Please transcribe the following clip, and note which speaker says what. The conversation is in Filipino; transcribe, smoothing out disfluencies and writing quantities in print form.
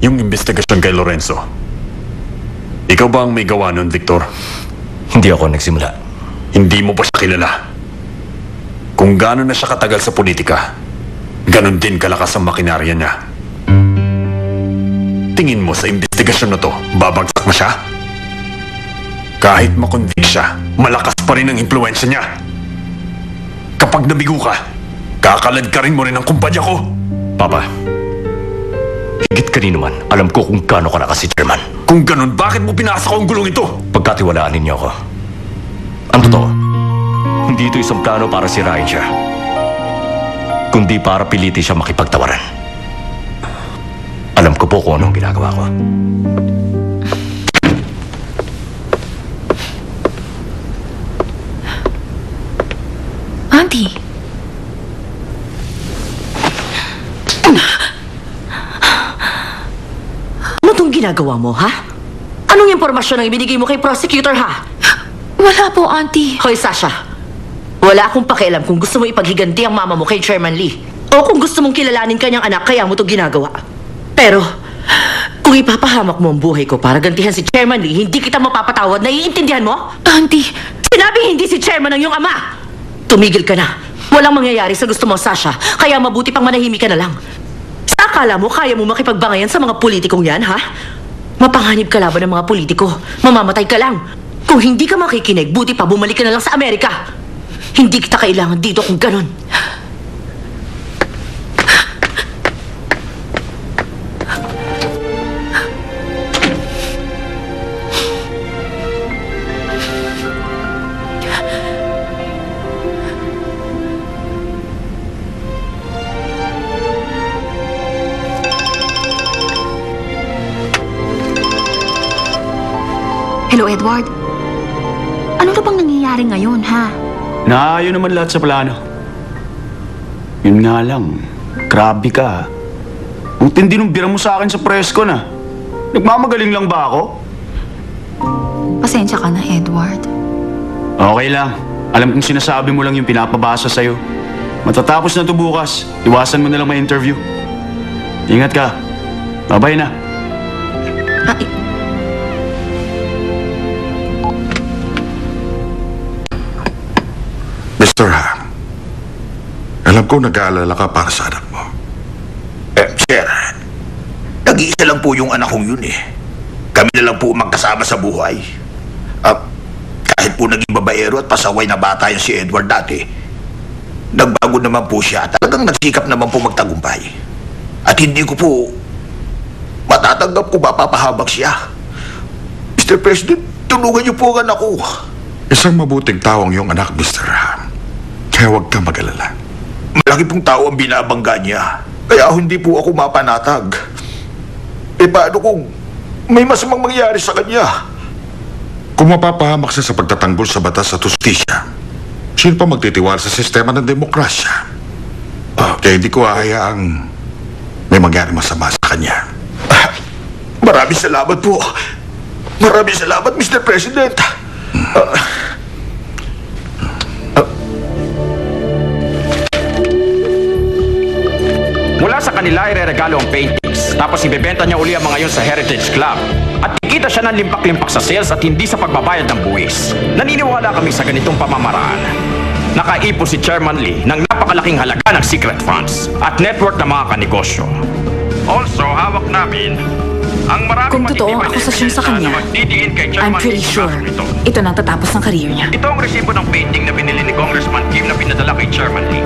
Speaker 1: yung investigasyon kay Lorenzo. Ikaw ba ang may gawa nun, Victor?
Speaker 2: Hindi ako nagsimula.
Speaker 1: Hindi mo pa siya kilala. Kung gano'n na siya katagal sa politika, ganon din kalakas ang makinarya niya. Tingin mo sa investigasyon na to, babagsak na siya? Kahit makonvict siya, malakas pa rin ang impluensya niya. Kapag nabigo ka, kakalad ka rin mo rin ang kumpanya ko.
Speaker 2: Papa, higit kanino man, alam ko kung gaano ka si Chairman.
Speaker 1: Kung ganon, bakit mo pinasa ko ang gulong ito?
Speaker 2: Pagkatiwalaan ninyo ako. Ang totoo, hindi ito isang plano para sirain siya, kundi para pilitin siya makipagtawaran. Alam ko po kung anong ginagawa ko.
Speaker 3: Auntie.
Speaker 4: Ano tong ginagawa mo, ha? Anong impormasyon ang ibinigay mo kay prosecutor, ha?
Speaker 3: Wala po, Auntie.
Speaker 4: Hoy, Sasha. Wala akong pakialam kung gusto mo ipaghiganti ang mama mo kay Chairman Lee. O kung gusto mong kilalanin kanyang anak, kaya mo ito ginagawa. Pero, kung ipapahamak mo ang buhay ko para gantihan si Chairman Lee, hindi kita mapapatawad. Naiintindihan mo?
Speaker 3: Auntie.
Speaker 4: Sinabi hindi si Chairman ang iyong ama. Tumigil ka na. Walang mangyayari sa gusto mo, Sasha. Kaya mabuti pang manahimik ka na lang. Sa akala mo, kaya mo makipagbangayan sa mga politikong yan, ha? Mapanganib ka laban ng mga politiko. Mamamatay ka lang. Kung hindi ka makikinig, buti pa bumalik ka na lang sa Amerika. Hindi kita kailangan dito kung ganon.
Speaker 3: Hello, Edward. Ano na bang nangyayari ngayon, ha?
Speaker 5: Naayon naman lahat sa plano. Yun nga lang, grabe ka. Ang tindi nung bira mo sa akin sa presko na. Nagmamagaling lang ba ako?
Speaker 3: Pasensya ka na, Edward.
Speaker 5: Okay lang. Alam kong sinasabi mo lang yung pinapabasa sa'yo. Matatapos na to bukas. Iwasan mo na lang ma-interview. Ingat ka. Bye-bye na.
Speaker 6: Mr. Han, alam ko nag-aalala ka para sa anak mo.
Speaker 7: Sir, nag-iisa lang po yung anak kong yun eh. Kami na lang po magkasama sa buhay. Kahit po naging babaero at pasaway na bata yung si Edward dati, nagbago naman po siya. Talagang nagsikap naman po magtagumpay. At hindi ko po matatanggap kung mapapahabag siya. Mr. President, tulungan niyo po ang anak ko.
Speaker 6: Isang mabuting tao ang iyong anak, Mr. Han. Kaya huwag kang mag-alala.
Speaker 7: Malaki pong tao ang binabangga niya. Kaya hindi po ako mapanatag. Paano kung may masamang mangyari sa kanya?
Speaker 6: Kung mapapahamak siya sa pagtatanggol sa batas at hustisya, sino pa magtitiwala sa sistema ng demokrasya? Kaya hindi ko hahayaang may mangyari masama sa kanya.
Speaker 7: Maraming salamat po. Maraming salamat, Mr. President.
Speaker 8: Mula sa kanila, ireregalo ang paintings. Tapos ibebenta niya uli ang mga yun sa Heritage Club. At kikita siya ng limpak-limpak sa sales at hindi sa pagbabayad ng buwis. Naniniwala kami sa ganitong pamamaraan. Nakaipon si Chairman Lee ng napakalaking halaga ng secret funds at network ng mga kanegosyo. Also, hawak namin ang maraming
Speaker 3: Kung totoo ang akusasyon sa kanya, I'm pretty sure ito nang tatapos ng career niya.
Speaker 8: Ito ang resibo ng painting na binili ni Congressman Kim na pinadala kay Chairman Lee.